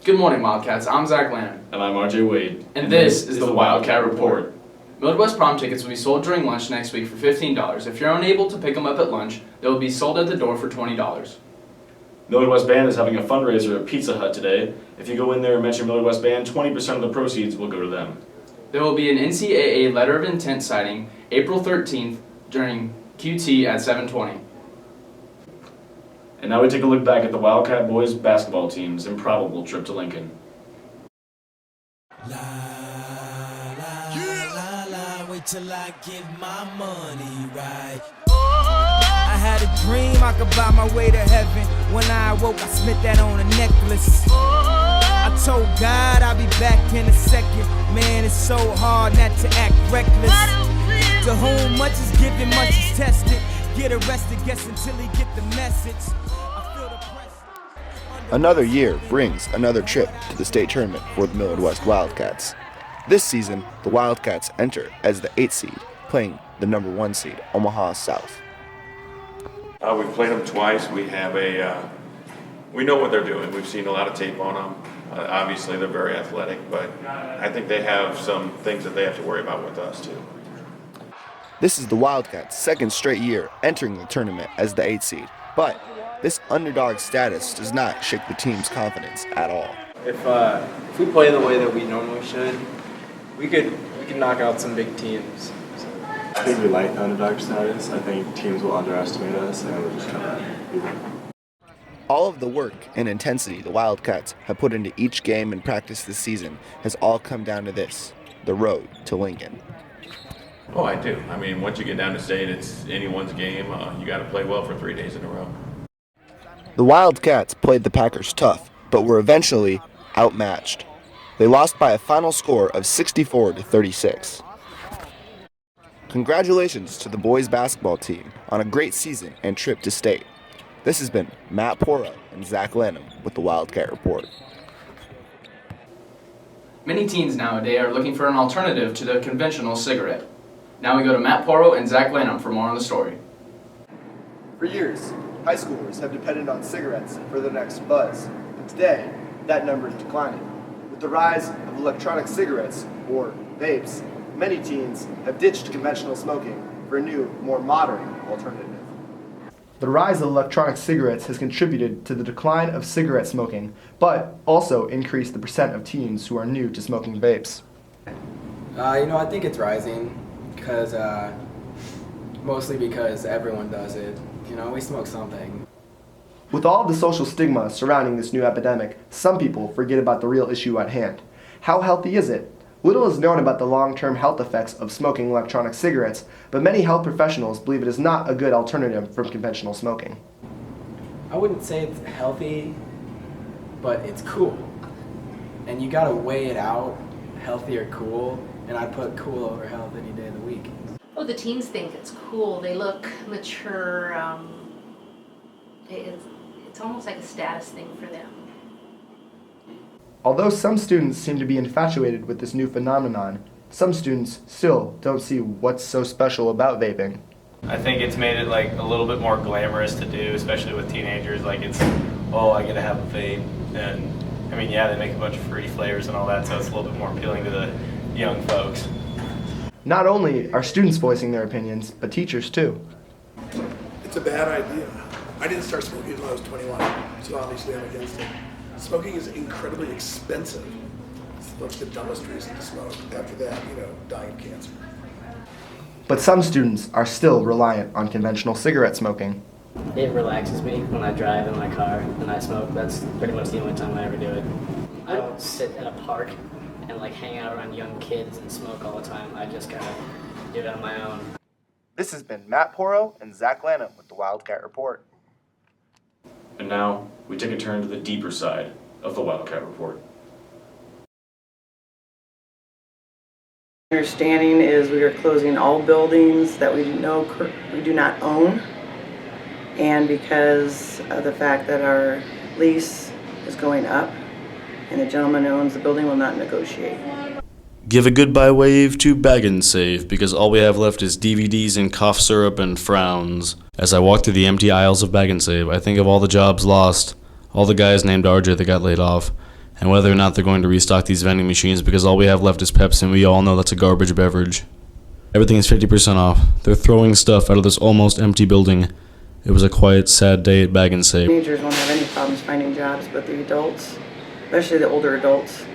Good morning, Wildcats. I'm Zach Lanham. And I'm RJ Wade. And this is the Wildcat Report. Midwest prom tickets will be sold during lunch next week for $15. If you're unable to pick them up at lunch, they will be sold at the door for $20. Millard West Band is having a fundraiser at Pizza Hut today. If you go in there and mention Millard West Band, 20% of the proceeds will go to them. There will be an NCAA letter of intent signing April 13th during QT at 7:20. And now we take a look back at the Wildcat boys basketball team's improbable trip to Lincoln. La, la, la, la, wait till I get my money right. I had a dream I could buy my way to heaven. When I awoke, I spent that on a necklace. I told God I'll be back in a second. Man, it's so hard not to act reckless. To whom much is given, much is tested. Get arrested, guess until he get the message. Another year brings another trip to the state tournament for the Millard West Wildcats. This season, the Wildcats enter as the 8th seed, playing the number 1 seed, Omaha South. We've played them twice. We know what they're doing. We've seen a lot of tape on them. Obviously, they're very athletic, but I think they have some things that they have to worry about with us, too. This is the Wildcats' second straight year entering the tournament as the 8th seed, but this underdog status does not shake the team's confidence at all. If we play the way that we normally should, we could knock out some big teams. I think we like the underdog status. I think teams will underestimate us, and we're just trying to beat them. All of the work and intensity the Wildcats have put into each game and practice this season has all come down to this, the road to Lincoln. Oh, I do. I mean, once you get down to state, it's anyone's game. You got to play well for 3 days in a row. The Wildcats played the Packers tough, but were eventually outmatched. They lost by a final score of 64-36. Congratulations to the boys basketball team on a great season and trip to state. This has been Matt Pora and Zach Lanham with the Wildcat Report. Many teens nowadays are looking for an alternative to the conventional cigarette. Now we go to Matt Poro and Zach Lanham for more on the story. For years, high schoolers have depended on cigarettes for their next buzz, but today, that number is declining. With the rise of electronic cigarettes, or vapes, many teens have ditched conventional smoking for a new, more modern alternative. The rise of electronic cigarettes has contributed to the decline of cigarette smoking, but also increased the percent of teens who are new to smoking vapes. I think it's rising mostly because everyone does it. We smoke something. With all of the social stigma surrounding this new epidemic, some people forget about the real issue at hand. How healthy is it? Little is known about the long-term health effects of smoking electronic cigarettes, but many health professionals believe it is not a good alternative from conventional smoking. I wouldn't say it's healthy, but it's cool. And you gotta weigh it out, healthy or cool, and I put cool over health any day of the week. Oh, the teens think it's cool. They look mature. It's almost like a status thing for them. Although some students seem to be infatuated with this new phenomenon, some students still don't see what's so special about vaping. I think it's made it like a little bit more glamorous to do, especially with teenagers. Like it's, oh, I get to have a vape. And I mean, yeah, they make a bunch of fruity flavors and all that, so it's a little bit more appealing to the young folks. Not only are students voicing their opinions, but teachers too. It's a bad idea. I didn't start smoking until I was 21, so obviously I'm against it. Smoking is incredibly expensive. It's one of the dumbest reasons to smoke. After that, dying of cancer. But some students are still reliant on conventional cigarette smoking. It relaxes me when I drive in my car and I smoke. That's pretty much the only time I ever do it. I don't sit at a park and hang out around young kids and smoke all the time. I just kind of do it on my own. This has been Matt Poro and Zach Lanham with the Wildcat Report. And now, we take a turn to the deeper side of the Wildcat Report. Understanding is we are closing all buildings that we do not own, and because of the fact that our lease is going up and the gentleman who owns the building will not negotiate. Give a goodbye wave to Bag and Save, because all we have left is DVDs and cough syrup and frowns. As I walk through the empty aisles of Bag and Save, I think of all the jobs lost, all the guys named RJ that got laid off, and whether or not they're going to restock these vending machines because all we have left is Pepsi and we all know that's a garbage beverage. Everything is 50% off. They're throwing stuff out of this almost empty building. It was a quiet, sad day at Bag and Save. Teenagers won't have any problems finding jobs, but the adults, especially the older adults,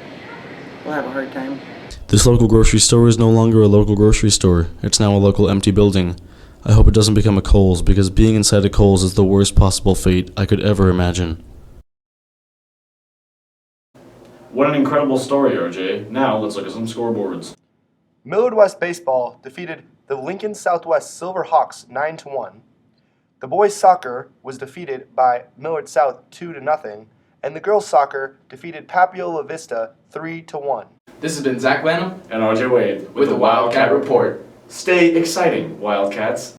will have a hard time. This local grocery store is no longer a local grocery store. It's now a local empty building. I hope it doesn't become a Kohl's, because being inside a Kohl's is the worst possible fate I could ever imagine. What an incredible story, RJ. Now let's look at some scoreboards. Millard West Baseball defeated the Lincoln Southwest Silverhawks 9-1. The boys soccer was defeated by Millard South 2-0, and the girls soccer defeated Papio La Vista 3-1. This has been Zach Lanham And RJ Wade with the Wildcat Report. Stay exciting, Wildcats.